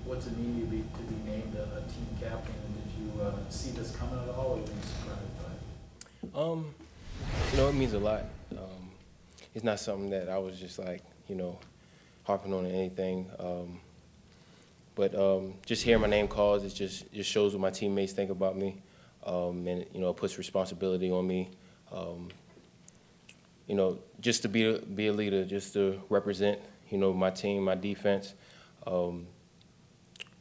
what's it mean to be named a team captain? And did you see this coming at all, or were you surprised by it? It means a lot. It's not something that I was just like, harping on or anything. But just hearing my name called, it just shows what my teammates think about me, and it puts responsibility on me. Just to be a leader, just to represent, my team, my defense,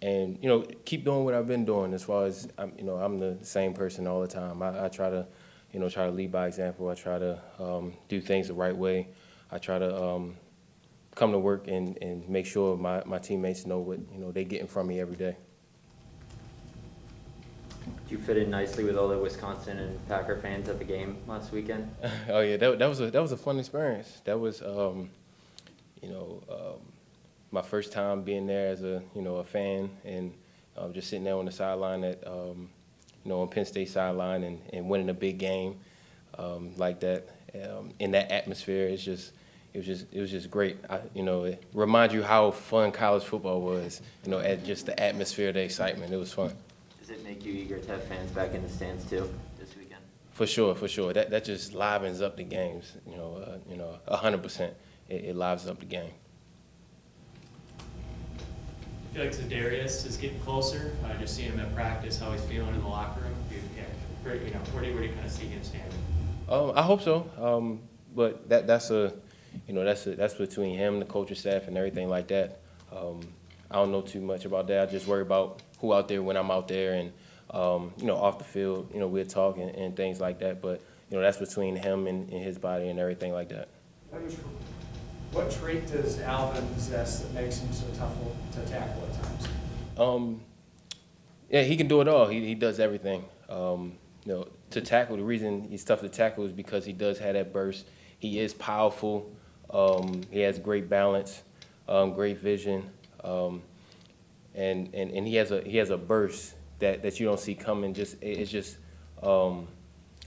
and keep doing what I've been doing. As far as I'm the same person all the time. I try to, try to lead by example. I try to do things the right way. I try to come to work and make sure my teammates know what they getting from me every day. Did you fit in nicely with all the Wisconsin and Packer fans at the game last weekend? Oh yeah, that was a fun experience. That was my first time being there as a fan, and just sitting there on the sideline on Penn State sideline and winning a big game like that in that atmosphere. It was just great. It reminds you how fun college football was. At just the atmosphere, the excitement. It was fun. Does it make you eager to have fans back in the stands too this weekend? For sure. That just livens up the games. 100%. It livens up the game. I feel like Zadarius is getting closer. Just seeing him at practice, how he's feeling in the locker room. Where do you kind of see him standing? I hope so. But that's between him, the coaching staff, and everything like that. I don't know too much about that. I just worry about who out there when I'm out there, and off the field, we'll talk and things like that. But that's between him and his body and everything like that. What trait does Alvin possess that makes him so tough to tackle at times? Yeah, he can do it all. He does everything. To tackle, the reason he's tough to tackle is because he does have that burst. He is powerful. He has great balance, great vision, and he has a burst that you don't see coming.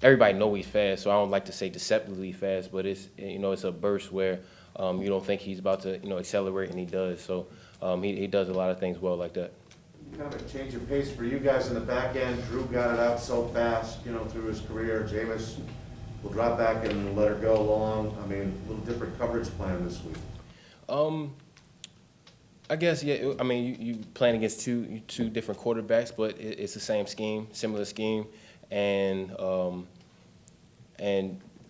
Everybody know he's fast, so I don't like to say deceptively fast, but it's a burst where you don't think he's about to accelerate, and he does. So he does a lot of things well like that. Kind of a change of pace for you guys in the back end. Drew got it out so fast, through his career. Jameis will drop back and let her go long. I mean, a little different coverage plan this week. I guess, yeah. I mean, you playing against two different quarterbacks, but it's the same scheme, similar scheme, and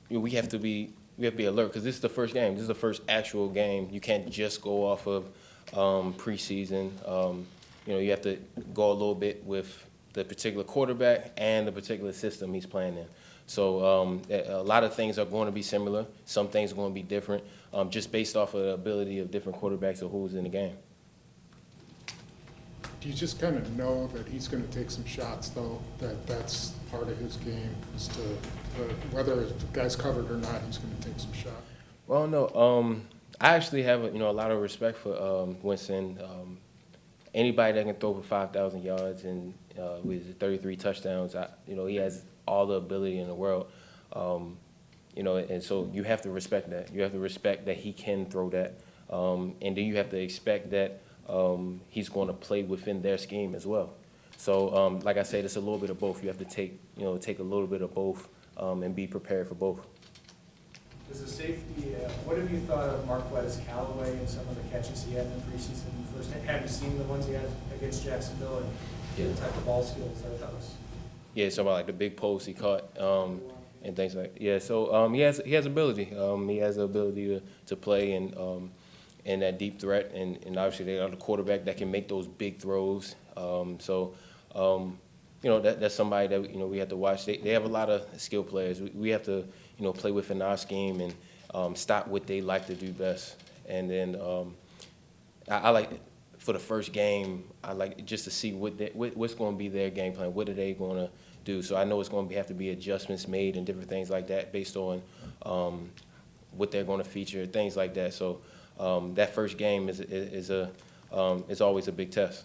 we have to be alert because this is the first game. This is the first actual game. You can't just go off of preseason. You have to go a little bit with the particular quarterback and the particular system he's playing in. So a lot of things are going to be similar. Some things are going to be different, just based off of the ability of different quarterbacks or who's in the game. Do you just kind of know that he's going to take some shots, though, that's part of his game, is to whether the guy's covered or not, he's going to take some shots? Well, no. I actually have a lot of respect for Winston. Anybody that can throw for 5,000 yards and with 33 touchdowns, he has all the ability in the world. And so you have to respect that. You have to respect that he can throw that, and then you have to expect that he's going to play within their scheme as well. So, like I said, it's a little bit of both. You have to take a little bit of both and be prepared for both. As a safety, what have you thought of Marquez Callaway and some of the catches he had in the preseason? First, have you seen the ones he had against Jacksonville and the type of ball skills that was? Yeah, so about like the big posts he caught and things like that. Yeah. So he has ability. He has the ability to play and that deep threat, and obviously they are the quarterback that can make those big throws. That's somebody that we have to watch. They have a lot of skill players. We have to play within our scheme and stop what they like to do best. And then I like, for the first game, I like just to see what's going to be their game plan. What are they going to do? So I know it's going to have to be adjustments made and different things like that based on what they're going to feature, things like that. So that first game is always a big test.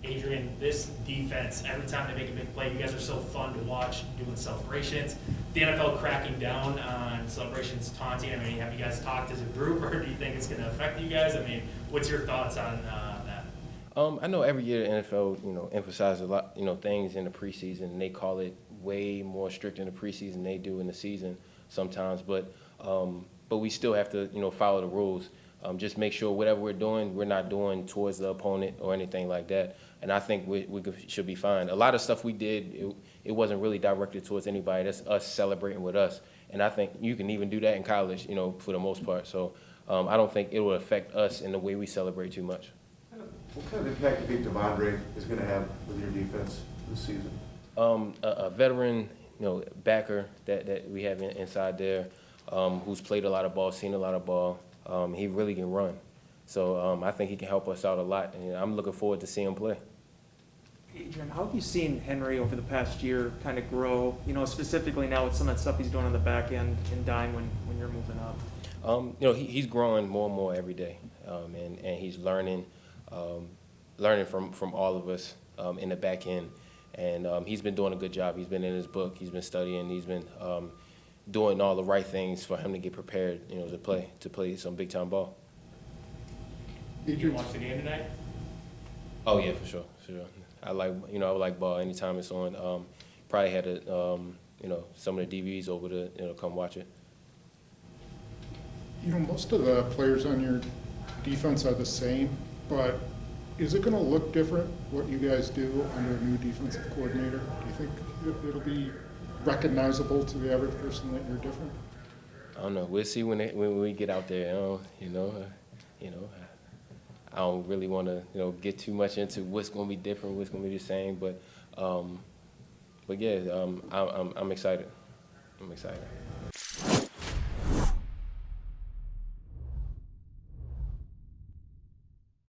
Adrian, this defense, every time they make a big play, you guys are so fun to watch doing celebrations. The NFL cracking down on celebrations, taunting. I mean, have you guys talked as a group, or do you think it's going to affect you guys? I mean, what's your thoughts on that? I know every year the NFL, emphasizes a lot, things in the preseason, and they call it way more strict in the preseason than they do in the season sometimes. But we still have to, follow the rules. Just make sure whatever we're doing, we're not doing towards the opponent or anything like that. And I think we should be fine. A lot of stuff we did, it wasn't really directed towards anybody. That's us celebrating with us. And I think you can even do that in college, for the most part. So I don't think it will affect us in the way we celebrate too much. What kind of impact do you think DAndre is going to have with your defense this season? A veteran, backer that we have inside there, who's played a lot of ball, seen a lot of ball. He really can run. So I think he can help us out a lot, and I'm looking forward to seeing him play. Adrian, how have you seen Henry over the past year kind of grow, specifically now with some of that stuff he's doing on the back end and dime when you're moving up? He's growing more and more every day, and he's learning from all of us in the back end. And he's been doing a good job. He's been in his book. He's been studying. He's been doing all the right things for him to get prepared, to play some big time ball. Did you watch the game tonight? Oh yeah, for sure. I like ball anytime it's on. Probably had some of the DVs over to come watch it. Most of the players on your defense are the same, but is it going to look different what you guys do under a new defensive coordinator? Do you think it'll be recognizable to the average person that you're different? I don't know. We'll see when we get out there. I don't really want to get too much into what's going to be different, what's going to be the same. But yeah, I'm excited. I'm excited.